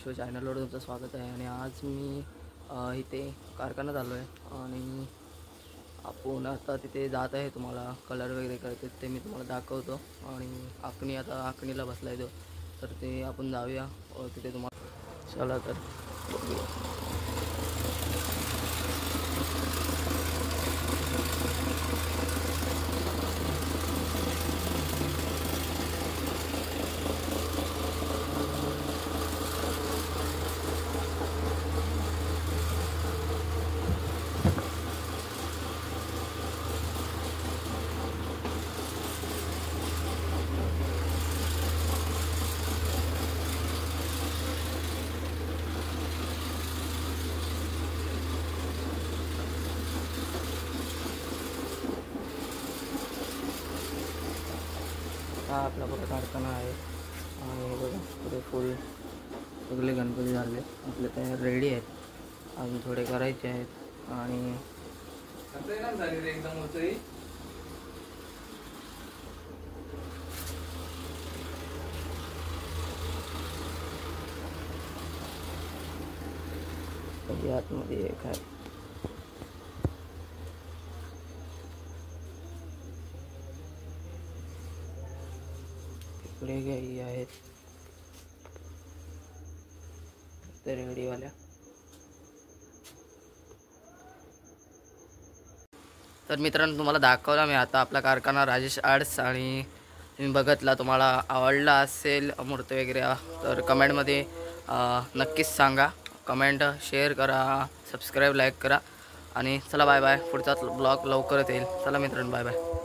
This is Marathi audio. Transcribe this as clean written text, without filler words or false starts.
शो चॅनलवर तुमचं स्वागत आहे. आणि आज मी इथे कारखान्यात आलो आहे आणि आपण आता तिथे जात आहे. तुम्हाला कलर वगैरे करते ते मी तुम्हाला दाखवतो. आणि आखणीला बसला आहे तो, तर ते आपण जाऊया तिथे तुम्हाला. चला तर बघूया. हा आपला पुरा कारखाना आहे आणि बघा पुढे फुल सगळे गणपती झाले आपले तयार रेडी आहेत. अजून थोडे करायचे आहेत आणि एकदम होतोय. आतमध्ये एक आहे. इकडे गाई आहेत ते रेडीवाल्या. तर मित्रांनो तुम्हाला दाखवला मी आता आपला कारखाना राजेश आर्ट्स. आणि तुम्ही बघितला, तुम्हाला आवडला असेल मूर्ती वगैरे तर कमेंटमध्ये नक्कीच सांगा. कमेंट शेअर करा, सबस्क्राईब लाईक करा. आणि चला बाय बाय. पुढचा ब्लॉग लवकरच येईल. चला मित्रांनो बाय बाय.